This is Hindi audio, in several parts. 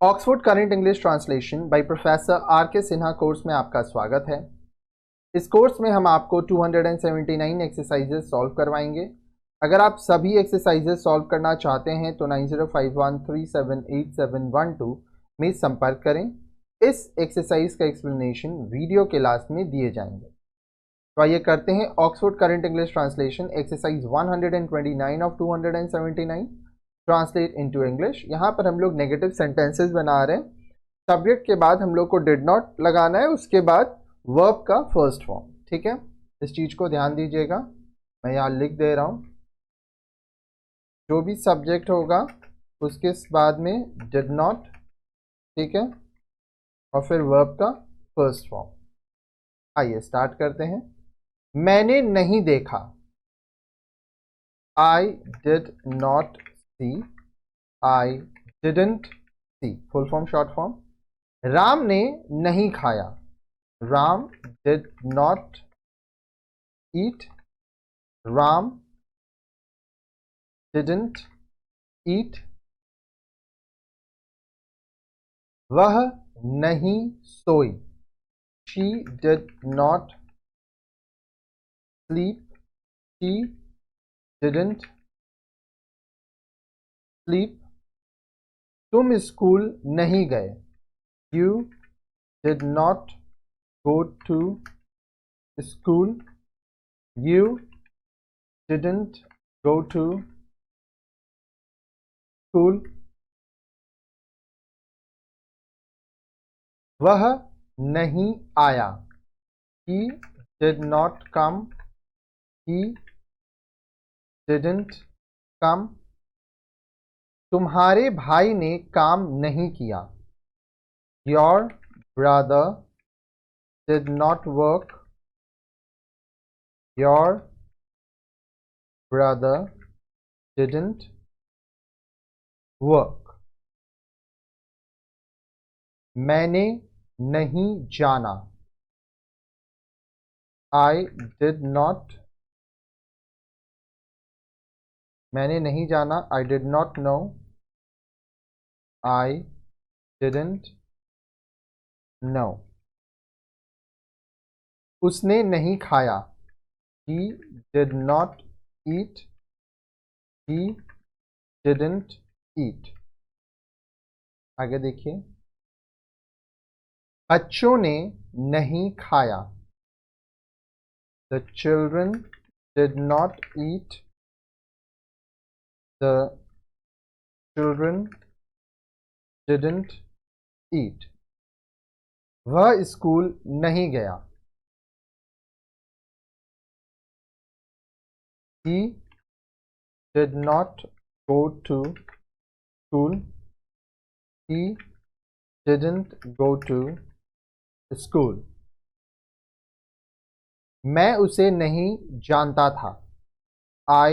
Oxford current English translation by professor are के सिन्हा कोर्स में आपका स्वागत है। इस कोर्स में हम आपको 279 एक्सरसाइजेस सॉल्व करवाएंगे। अगर आप सभी एक्सरसाइजेस सॉल्व करना चाहते हैं तो 9051378712 में संपर्क करें। इस एक्सरसाइज का एक्सप्लेनेशन वीडियो के लास्ट में दिए जाएंगे। तो आइए करते हैं Oxford current English translation exercise 129 of 279 translate into English. यहाँ पर हम लोग नेगेटिव सेंटेंसेस बना रहे हैं। सब्जेक्ट के बाद हम लोग को डिड नॉट लगाना है, उसके बाद वर्ब का फर्स्ट फॉर्म। ठीक है, इस चीज को ध्यान दीजिएगा। मैं यहाँ लिख दे रहा हूँ, जो भी सब्जेक्ट होगा उसके बाद में डिड नॉट, ठीक है, और फिर वर्ब का फर्स्ट फॉर्म। आइए स्टार्ट करते हैं। मैंने नहीं देखा, I did not see, I didn't see, full form short form। Ram ने नहीं खाया, Ram did not eat, Ram didn't eat। वह नहीं सोई, she did not sleep, she didn't sleep। तुम स्कूल नहीं गए, you did not go to school, you didn't go to school। वह नहीं आया, he did not come, he didn't come। तुम्हारे भाई ने काम नहीं किया, your brother did not work, your brother didn't work। मैंने नहीं जाना, I did not, मैंने नहीं जाना, I did not know, I didn't know। उसने नहीं खाया, he did not eat, he didn't eat। आगे देखिए। बच्चों ने नहीं खाया, the children did not eat, the children didn't eat। वह स्कूल नहीं गया, he did not go to school, he didn't go to school। मैं उसे नहीं जानता था, I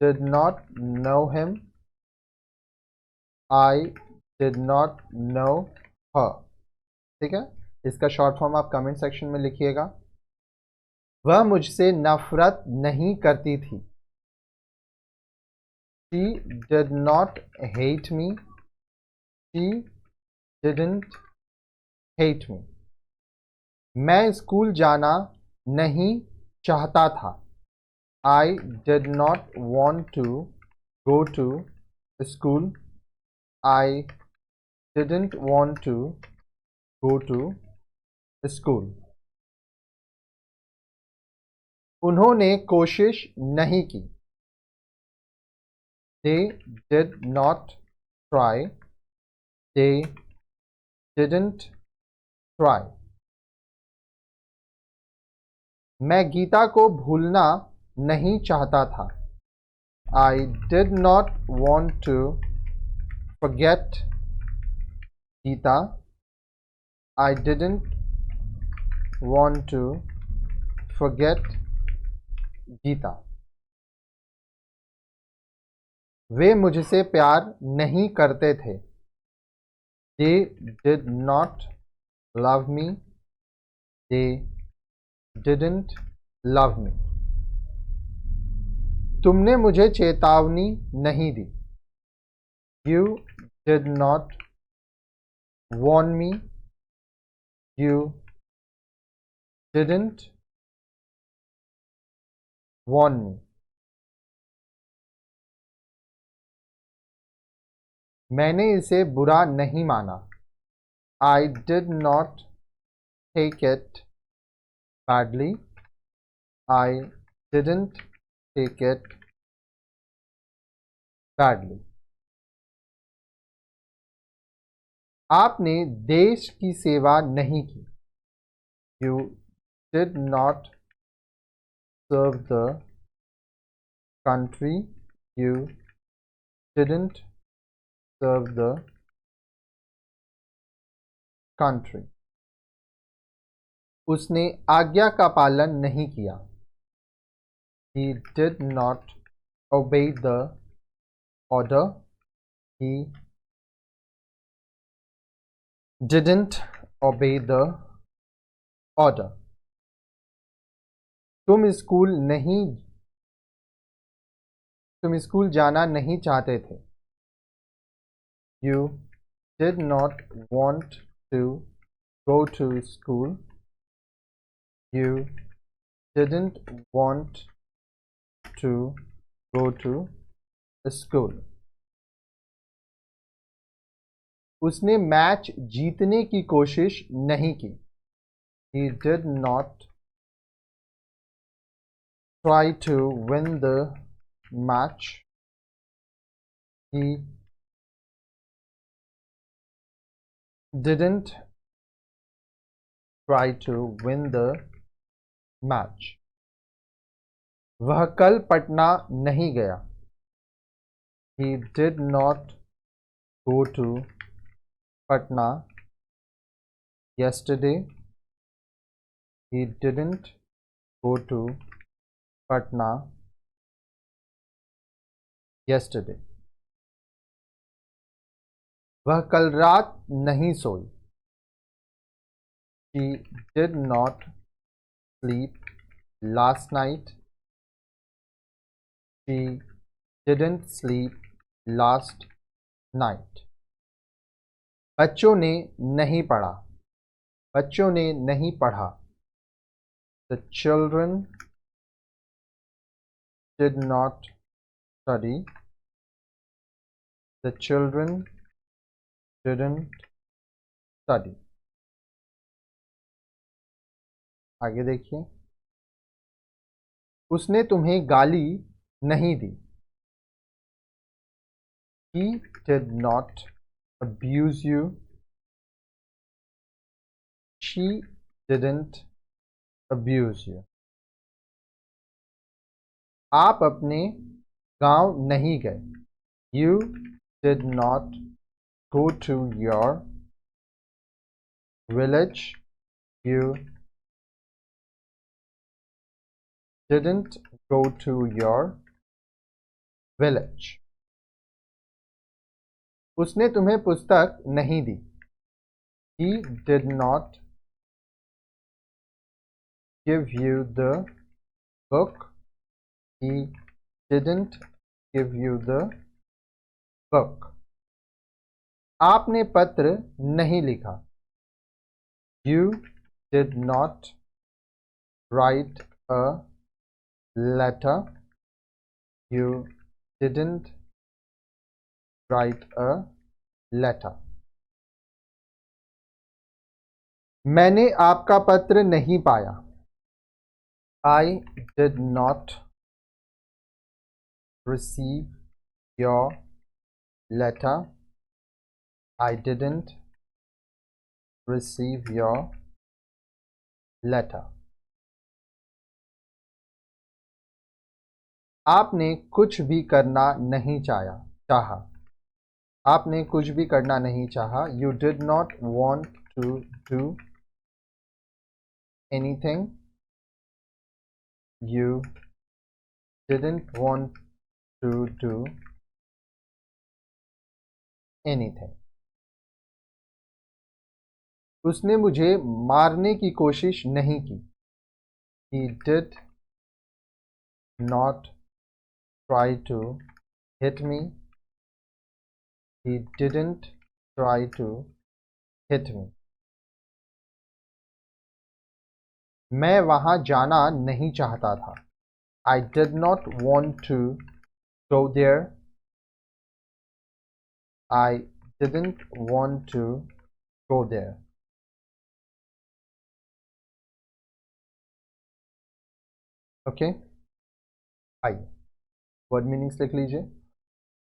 did not know him, I did not know her। ठीक है, इसका शॉर्ट फॉर्म आप कमेंट सेक्शन में लिखिएगा। वह मुझसे नफरत नहीं करती थी, she did not hate me, she didn't hate me। मैं स्कूल जाना नहीं चाहता था, I did not want to go to school, I didn't want to go to school। उन्होंने कोशिश नहीं की, they did not try, they didn't try। मैं गीता को भूलना नहीं चाहता था, I did not want to forget Gita, I didn't want to forget Gita। वे मुझसे प्यार नहीं करते थे, they did not love me, they didn't love me। तुमने मुझे चेतावनी नहीं दी, you did not warn me. You didn't warn me. मैंने इसे बुरा नहीं माना. I did not take it badly. I didn't take it badly. आपने देश की सेवा नहीं की. You did not serve the country. You didn't serve the country. उसने आज्ञा का पालन नहीं किया. He did not obey the order. He didn't obey the order. तुम स्कूल जाना नहीं चाहते थे. You did not want to go to school. You didn't want to go to school. उसने मैच जीतने की कोशिश नहीं की. He did not try to win the match. He didn't try to win the match. वह कल पटना नहीं गया. He did not go to Patna yesterday. He didn't go to Patna yesterday. वह कल रात नहीं सोई. She did not sleep last night. She didn't sleep last night. बच्चों ने नहीं पढ़ा. बच्चों ने नहीं पढ़ा. The children did not study. The children didn't study. आगे देखिए. उसने तुम्हें गाली नहीं दी. He did not abuse you. She didn't abuse you. आप अपने गांव नहीं गए. You did not go to your village. You didn't go to your village. उसने तुम्हें पुस्तक नहीं दी. He did not give you the book. He didn't give you the book. आपने पत्र नहीं लिखा. You did not write a letter. You didn't write a letter. मैंने आपका पत्र नहीं पाया. I did not receive your letter. I didn't receive your letter. आपने कुछ भी करना नहीं चाहा. आपने कुछ भी करना नहीं चाहा. You did not want to do anything. You didn't want to do anything. उसने मुझे मारने की कोशिश नहीं की. He did not try to hit me. He didn't try to hit me. मैं वहां जाना नहीं चाहता था. I did not want to go there. I didn't want to go there. Okay, आइए वर्ड मीनिंग्स लिख लीजिए.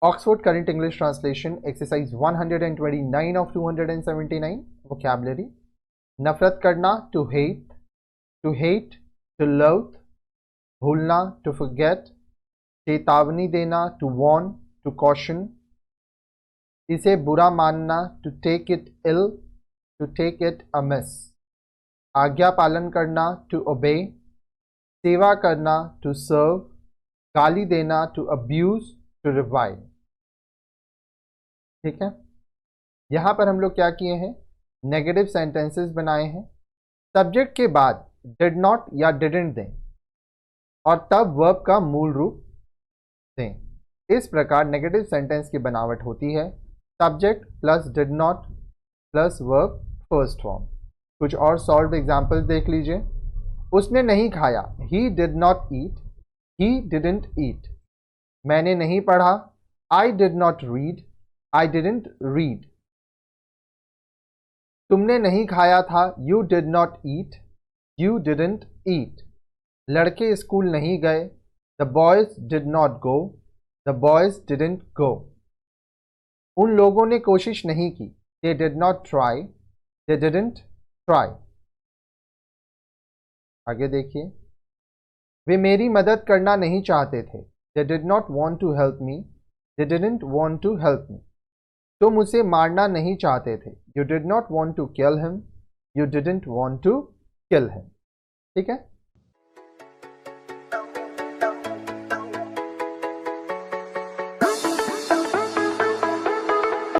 Oxford current English translation exercise 129 of 279. Vocabulary. नफरत करना, टू हेट, टू लव, भूलना, टू फॉरगेट, चेतावनी देना, टू वार्न, टू कॉशन, इसे बुरा मानना, to take it ill, to take it amiss, आज्ञा पालन करना, टू ओबे, सेवा करना, टू सर्व, गाली देना, टू अब्यूज, टू रिवाइल. ठीक है, यहां पर हम लोग क्या किए हैं, नेगेटिव सेंटेंसेस बनाए हैं. सब्जेक्ट के बाद डिड नॉट या डिडंट दें और तब वर्ब का मूल रूप दें. इस प्रकार नेगेटिव सेंटेंस की बनावट होती है subject plus did not plus verb first form. कुछ और सॉल्व एग्जाम्पल्स देख लीजिए. उसने नहीं खाया, he did not eat, he didn't eat. मैंने नहीं पढ़ा, I did not read, I didn't read. तुमने नहीं खाया था, you did not eat, you didn't eat. लड़के स्कूल नहीं गए, the boys did not go, the boys didn't go. उन लोगों ने कोशिश नहीं की, they did not try, they didn't try. आगे देखिए. वे मेरी मदद करना नहीं चाहते थे, they did not want to help me, they didn't want to help me. तुम उसे मारना नहीं चाहते थे, you did not want to kill him, you didn't want to kill him. ठीक है.